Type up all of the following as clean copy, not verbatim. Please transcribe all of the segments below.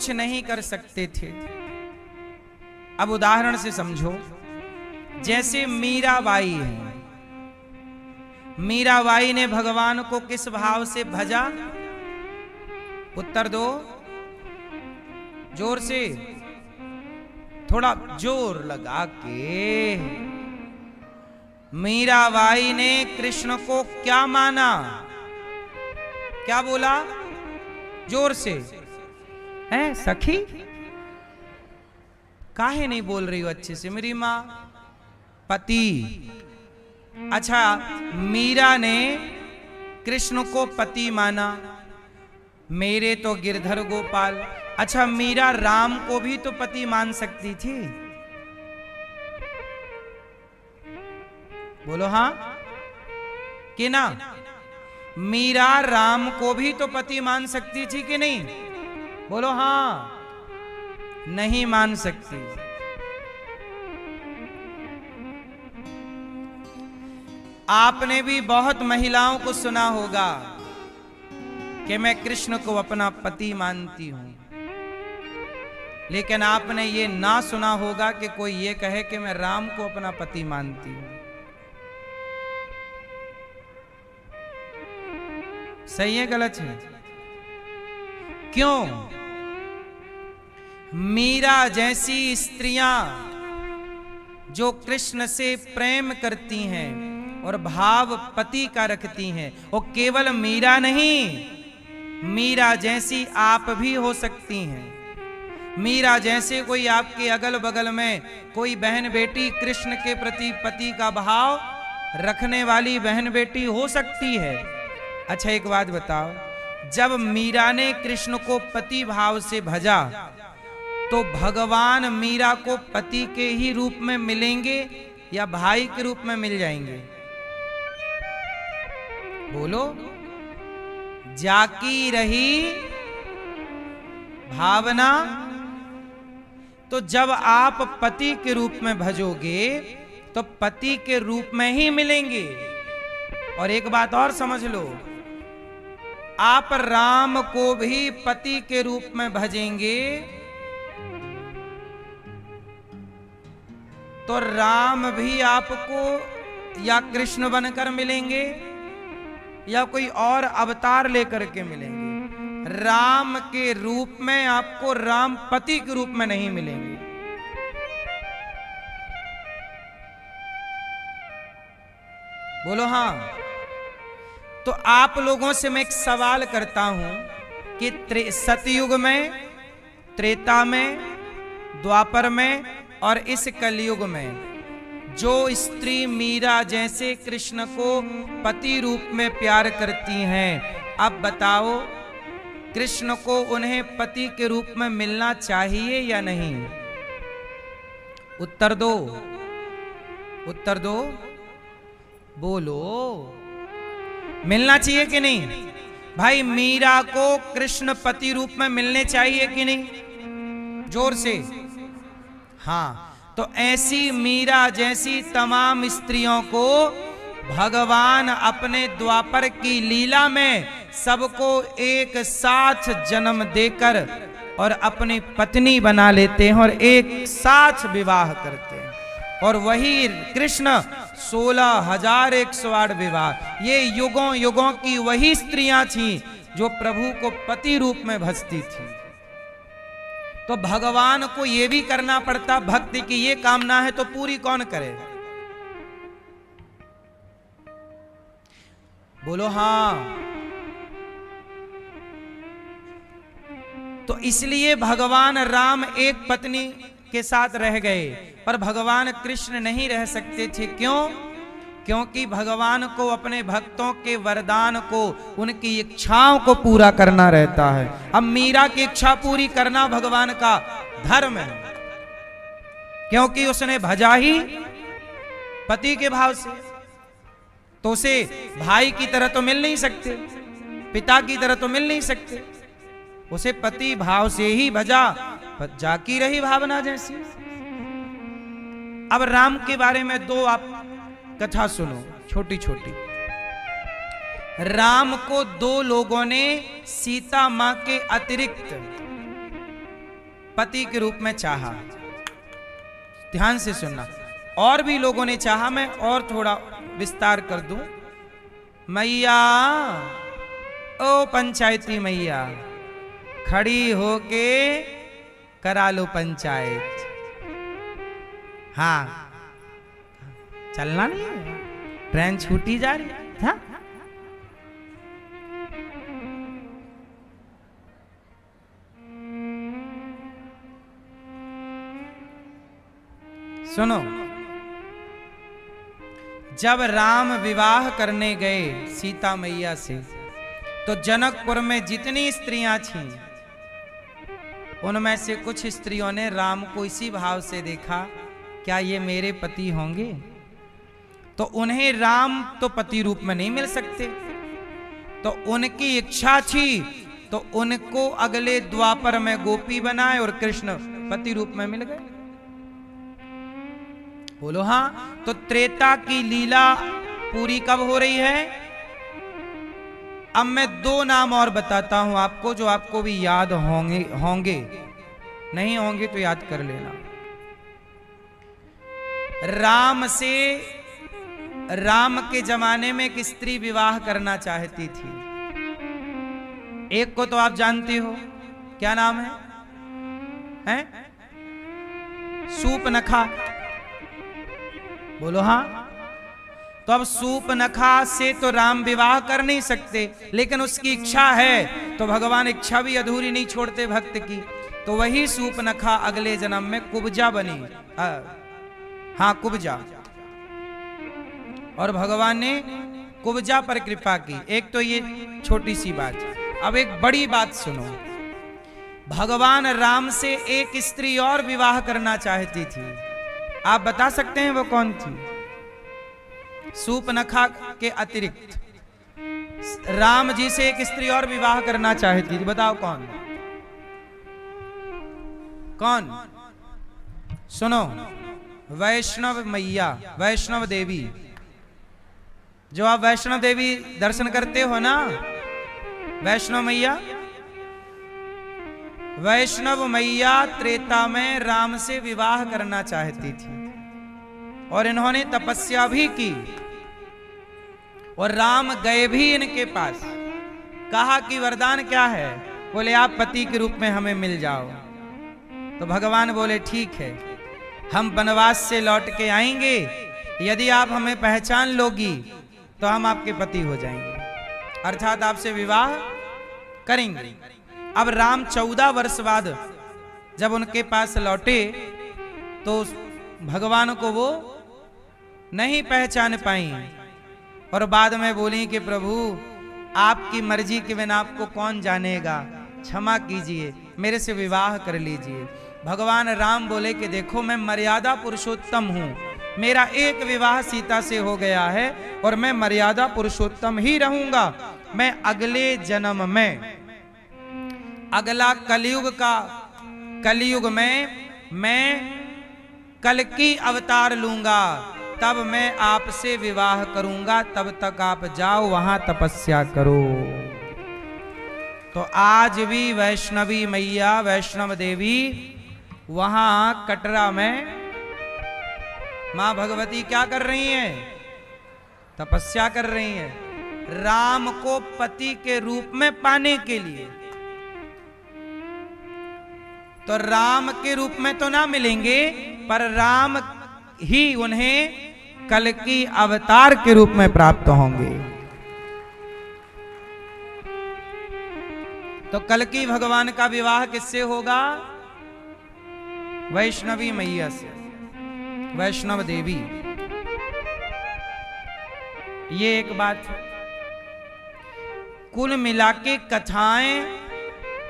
कुछ नहीं कर सकते थे। अब उदाहरण से समझो, जैसे मीराबाई है, मीराबाई ने भगवान को किस भाव से भजा? उत्तर दो जोर से, थोड़ा जोर लगा के। मीराबाई ने कृष्ण को क्या माना? क्या बोला? जोर से। है सखी, काहे नहीं बोल रही हो अच्छे से? मेरी मां पति। अच्छा, मीरा ने कृष्ण को पति माना, मेरे तो गिरधर गोपाल। अच्छा, मीरा राम को भी तो पति मान सकती थी। बोलो हाँ कि ना? मीरा राम को भी तो पति मान सकती थी कि नहीं? बोलो हाँ। नहीं मान सकती। आपने भी बहुत महिलाओं को सुना होगा कि मैं कृष्ण को अपना पति मानती हूं, लेकिन आपने ये ना सुना होगा कि कोई ये कहे कि मैं राम को अपना पति मानती हूं। सही है गलत है? क्यों? मीरा जैसी स्त्रियां जो कृष्ण से प्रेम करती हैं और भाव पति का रखती हैं, वो केवल मीरा नहीं, मीरा जैसी आप भी हो सकती हैं। मीरा जैसे कोई आपके अगल बगल में कोई बहन बेटी कृष्ण के प्रति पति का भाव रखने वाली बहन बेटी हो सकती है। अच्छा, एक बात बताओ, जब मीरा ने कृष्ण को पति भाव से भजा तो भगवान मीरा को पति के ही रूप में मिलेंगे या भाई के रूप में मिल जाएंगे? बोलो। जाकी रही भावना। तो जब आप पति के रूप में भजोगे तो पति के रूप में ही मिलेंगे। और एक बात और समझ लो, आप राम को भी पति के रूप में भजेंगे तो राम भी आपको या कृष्ण बनकर मिलेंगे या कोई और अवतार लेकर के मिलेंगे। राम के रूप में आपको राम पति के रूप में नहीं मिलेंगे। बोलो हाँ। तो आप लोगों से मैं एक सवाल करता हूं कि सतयुग में, त्रेता में, द्वापर में और इस कलयुग में जो स्त्री मीरा जैसे कृष्ण को पति रूप में प्यार करती हैं, अब बताओ कृष्ण को उन्हें पति के रूप में मिलना चाहिए या नहीं? उत्तर दो, उत्तर दो, बोलो। मिलना चाहिए कि नहीं? भाई, मीरा को कृष्ण पति रूप में मिलने चाहिए कि नहीं? जोर से। हाँ, तो ऐसी मीरा जैसी तमाम स्त्रियों को भगवान अपने द्वापर की लीला में सबको एक साथ जन्म देकर और अपनी पत्नी बना लेते हैं और एक साथ विवाह करते हैं। और वही कृष्ण 16,108 विवाह, ये युगों युगों की वही स्त्रियां थीं जो प्रभु को पति रूप में भजती थी। तो भगवान को ये भी करना पड़ता, भक्ति की ये कामना है तो पूरी कौन करे? बोलो हाँ। तो इसलिए भगवान राम एक पत्नी के साथ रह गए, पर भगवान कृष्ण नहीं रह सकते थे। क्यों? क्योंकि भगवान को अपने भक्तों के वरदान को, उनकी इच्छाओं को पूरा करना रहता है। अब मीरा की इच्छा पूरी करना भगवान का धर्म है, क्योंकि उसने भजा ही पति के भाव से। तो उसे भाई की तरह तो मिल नहीं सकते, पिता की तरह तो मिल नहीं सकते, उसे पति भाव से ही भजा, जाकी रही भावना जैसी। अब राम के बारे में दो आप कथा सुनो, छोटी छोटी। राम को दो लोगों ने सीता मां के अतिरिक्त पति के रूप में चाहा। ध्यान से सुनना, और भी लोगों ने चाहा, मैं और थोड़ा विस्तार कर दूं। मैया, ओ पंचायती मैया, खड़ी होके करा लो पंचायत। हाँ, चलना नहीं है, ट्रेन छूटी जा रही है। हाँ? सुनो, जब राम विवाह करने गए सीता मैया से, तो जनकपुर में जितनी स्त्रियां थीं, उनमें से कुछ स्त्रियों ने राम को इसी भाव से देखा, क्या ये मेरे पति होंगे? तो उन्हें राम तो पति रूप में नहीं मिल सकते, तो उनकी इच्छा थी तो उनको अगले द्वापर में गोपी बनाए और कृष्ण पति रूप में मिल गए। बोलो हाँ। तो त्रेता की लीला पूरी कब हो रही है? अब मैं दो नाम और बताता हूं आपको, जो आपको भी याद होंगे, नहीं होंगे तो याद कर लेना। राम के जमाने में एक स्त्री विवाह करना चाहती थी। एक को तो आप जानते हो, क्या नाम है? सूपनखा। बोलो हाँ। तो अब सूपनखा से तो राम विवाह कर नहीं सकते, लेकिन उसकी इच्छा है, तो भगवान इच्छा भी अधूरी नहीं छोड़ते भक्त की। तो वही सूपनखा अगले जन्म में कुब्जा बनी। हाँ, कुब्जा। और भगवान ने कुब्जा पर कृपा की। एक तो ये छोटी सी बात। अब एक बड़ी बात सुनो। भगवान राम से एक स्त्री और विवाह करना चाहती थी। आप बता सकते हैं वो कौन थी? सूपनखा के अतिरिक्त राम जी से एक स्त्री और विवाह करना चाहती थी। बताओ कौन? कौन? सुनो, वैष्णव मैया, वैष्णव देवी। जो आप वैष्णव देवी दर्शन करते हो ना, वैष्णव मैया, वैष्णव मैया त्रेता में राम से विवाह करना चाहती थी और इन्होंने तपस्या भी की और राम गए भी इनके पास। कहा कि वरदान क्या है? बोले आप पति के रूप में हमें मिल जाओ। तो भगवान बोले ठीक है, हम वनवास से लौट के आएंगे, यदि आप हमें पहचान लोगी तो हम आपके पति हो जाएंगे, अर्थात आपसे विवाह करेंगे। अब राम 14 वर्ष बाद जब उनके पास लौटे तो भगवान को वो नहीं पहचान पाई और बाद में बोली कि प्रभु आपकी मर्जी के बिना आपको कौन जानेगा, क्षमा कीजिए, मेरे से विवाह कर लीजिए। भगवान राम बोले कि देखो मैं मर्यादा पुरुषोत्तम हूँ, मेरा एक विवाह सीता से हो गया है और मैं मर्यादा पुरुषोत्तम ही रहूंगा। मैं अगले जन्म में, अगला कलयुग में मैं कल्कि अवतार लूंगा, तब मैं आपसे विवाह करूंगा, तब तक आप जाओ वहां तपस्या करो। तो आज भी वैष्णवी मैया, वैष्णव देवी वहां कटरा में मां भगवती क्या कर रही हैं? तपस्या कर रही हैं राम को पति के रूप में पाने के लिए। तो राम के रूप में तो ना मिलेंगे, पर राम ही उन्हें कल्कि अवतार के रूप में प्राप्त होंगे। तो कल्कि भगवान का विवाह किससे होगा? वैष्णवी मैया से, वैष्णव देवी। ये एक बात है। कुल मिला के कथाएं,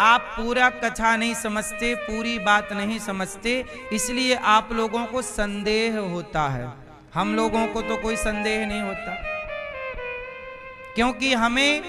आप पूरा कथा नहीं समझते, पूरी बात नहीं समझते, इसलिए आप लोगों को संदेह होता है। हम लोगों को तो कोई संदेह नहीं होता, क्योंकि हमें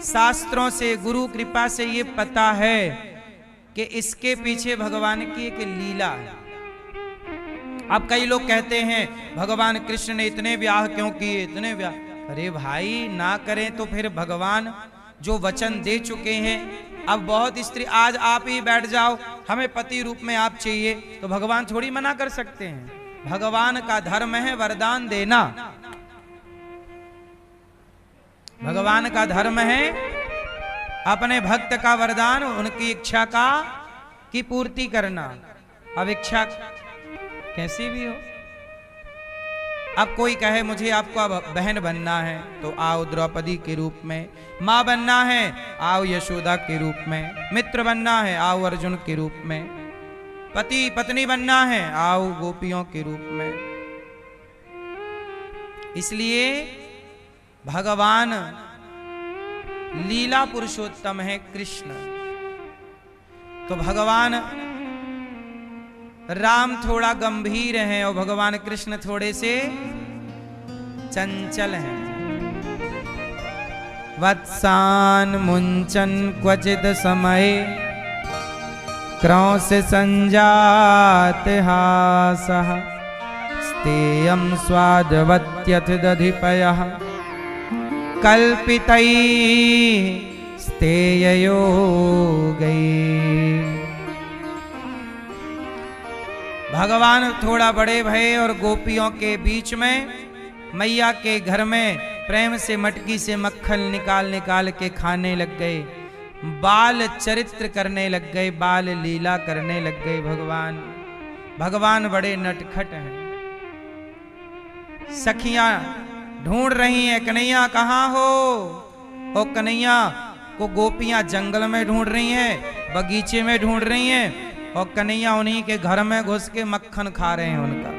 शास्त्रों से, गुरु कृपा से ये पता है कि इसके पीछे भगवान की एक लीला है। अब कई लोग कहते हैं भगवान कृष्ण ने इतने ब्याह क्यों किए, इतने ब्याह। अरे भाई, ना करें तो फिर भगवान जो वचन दे चुके हैं अब बहुत स्त्री, आज आप ही बैठ जाओ हमें पति रूप में आप चाहिए, तो भगवान थोड़ी मना कर सकते हैं। भगवान का धर्म है वरदान देना। भगवान का धर्म है अपने भक्त का वरदान, उनकी इच्छा का की पूर्ति करना। अब इच्छा कैसी भी हो, अब कोई कहे मुझे आपको अब बहन बनना है तो आओ द्रौपदी के रूप में, माँ बनना है आओ यशोदा के रूप में, मित्र बनना है आओ अर्जुन के रूप में, पति पत्नी बनना है आओ गोपियों के रूप में। इसलिए भगवान लीला पुरुषोत्तम है कृष्ण। तो भगवान राम थोड़ा गंभीर हैं और भगवान कृष्ण थोड़े से चंचल हैं। वत्सान मुंचन क्वचित समय क्रौंस संजात हासः स्तेयं स्वादवत्यथ दधिपयः कल्पितैः स्तेययो गई। भगवान थोड़ा बड़े भये और गोपियों के बीच में मैया के घर में प्रेम से मटकी से मक्खन निकाल निकाल के खाने लग गए, बाल चरित्र करने लग गए, बाल लीला करने लग गए। भगवान बड़े नटखट हैं। सखियां ढूंढ रही हैं कन्हैया कहाँ हो, और कन्हैया को गोपियां जंगल में ढूंढ रही हैं, बगीचे में ढूंढ रही हैं, और कन्हैया उन्हीं के घर में घुस के मक्खन खा रहे हैं उनका।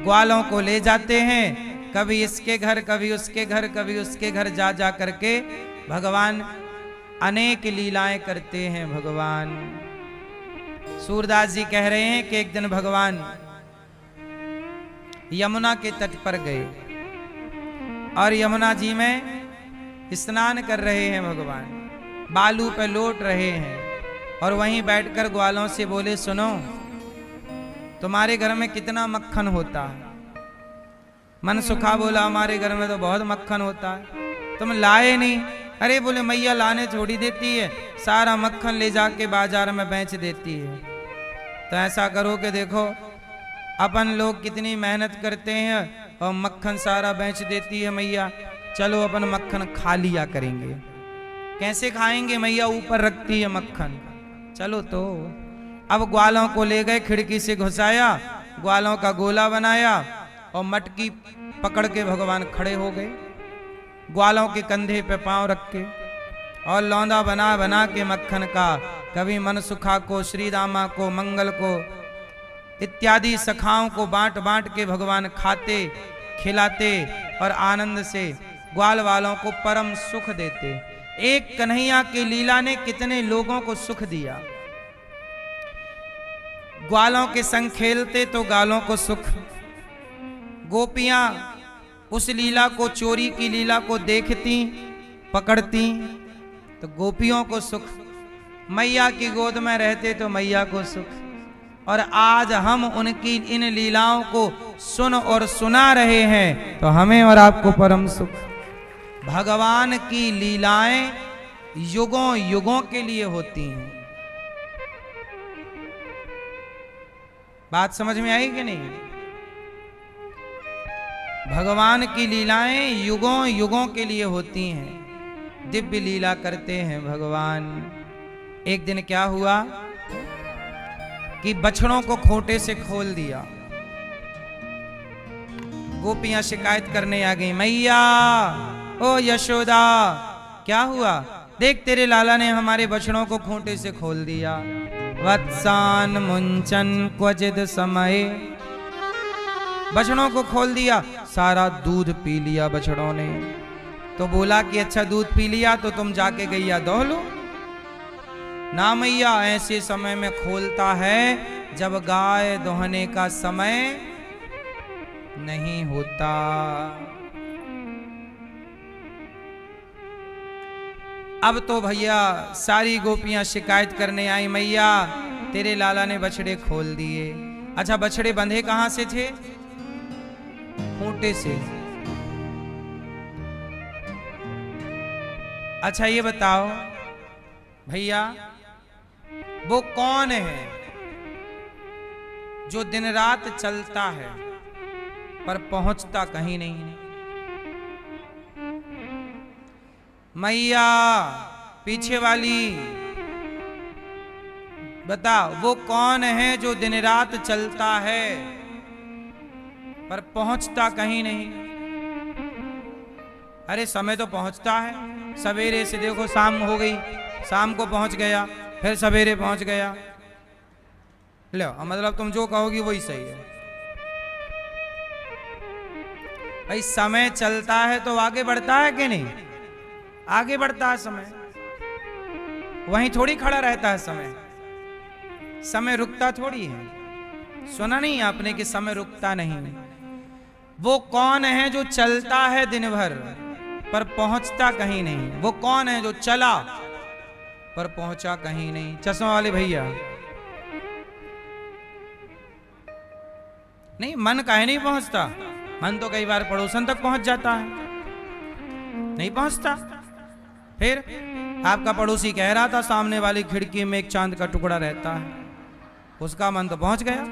ग्वालों को ले जाते हैं, कभी इसके घर कभी उसके घर कभी उसके घर जा जा करके भगवान अनेक लीलाएं करते हैं। भगवान सूरदास जी कह रहे हैं कि एक दिन भगवान यमुना के तट पर गए और यमुना जी में स्नान कर रहे हैं। भगवान बालू पे लौट रहे हैं और वहीं बैठकर ग्वालों से बोले, सुनो तुम्हारे घर में कितना मक्खन होता है? मन सुखा बोला, हमारे घर में तो बहुत मक्खन होता है, तुम लाए नहीं। अरे बोले मैया लाने थोड़ी देती है, सारा मक्खन ले जाके बाजार में बेच देती है। तो ऐसा करो कि देखो अपन लोग कितनी मेहनत करते हैं और मक्खन सारा बेच देती है मैया, चलो अपन मक्खन खा लिया करेंगे। कैसे खाएंगे मैया, ऊपर रखती है मक्खन, चलो तो। अब ग्वालों को ले गए, खिड़की से घुसाया, ग्वालों का गोला बनाया और मटकी पकड़ के भगवान खड़े हो गए, ग्वालों के कंधे पे पांव रख के, और लौंदा बना बना के मक्खन का, कभी मनसुखा को, श्री रामा को, मंगल को इत्यादि सखाओं को बांट बांट के भगवान खाते खिलाते और आनंद से ग्वाल वालों को परम सुख देते। एक कन्हैया की लीला ने कितने लोगों को सुख दिया। ग्वालों के संग खेलते तो गालों को सुख, गोपियां उस लीला को, चोरी की लीला को देखती पकड़ती तो गोपियों को सुख, मैया की गोद में रहते तो मैया को सुख। और आज हम उनकी इन लीलाओं को सुन और सुना रहे हैं तो हमें और आपको परम सुख। भगवान की लीलाएं युगों युगों के लिए होती हैं। बात समझ में आई कि नहीं? भगवान की लीलाएं युगों युगों के लिए होती हैं, दिव्य लीला करते हैं भगवान। एक दिन क्या हुआ कि बछड़ों को खूंटे से खोल दिया, गोपियां शिकायत करने आ गई, मैया ओ यशोदा क्या हुआ, देख तेरे लाला ने हमारे बछड़ों को खूंटे से खोल दिया। वत्सान मुंचन क्वचित समय, बछड़ों को खोल दिया, सारा दूध पी लिया बछड़ों ने। तो बोला कि अच्छा दूध पी लिया तो तुम जाके गैया दोह लो। ना मैया, ऐसे समय में खोलता है जब गाय दोहने का समय नहीं होता। अब तो भैया सारी गोपियां शिकायत करने आई, मैया तेरे लाला ने बछड़े खोल दिए। अच्छा बछड़े बंधे कहां से थे? खूंटे से। अच्छा ये बताओ भैया, वो कौन है जो दिन रात चलता है पर पहुंचता कहीं नहीं? मैया पीछे वाली बताओ, वो कौन है जो दिन रात चलता है पर पहुंचता कहीं नहीं? अरे समय तो पहुंचता है, सवेरे से देखो शाम हो गई, शाम को पहुंच गया, फिर सवेरे पहुंच गया। लो मतलब तुम जो कहोगी वही सही है। भाई समय चलता है तो आगे बढ़ता है कि नहीं? आगे बढ़ता है समय, वहीं थोड़ी खड़ा रहता है समय। समय रुकता थोड़ी है। सुना नहीं आपने कि समय रुकता नहीं? वो कौन है जो चलता है दिन भर पर पहुंचता कहीं नहीं? वो कौन है जो चला पर पहुंचा कहीं नहीं? चश्मा वाले भैया, नहीं मन काहे नहीं पहुंचता? मन तो कई बार पड़ोसन तक पहुंच जाता है, नहीं पहुंचता। फिर आपका पड़ोसी कह रहा था सामने वाली खिड़की में एक चांद का टुकड़ा रहता है, उसका मन तो पहुंच गया।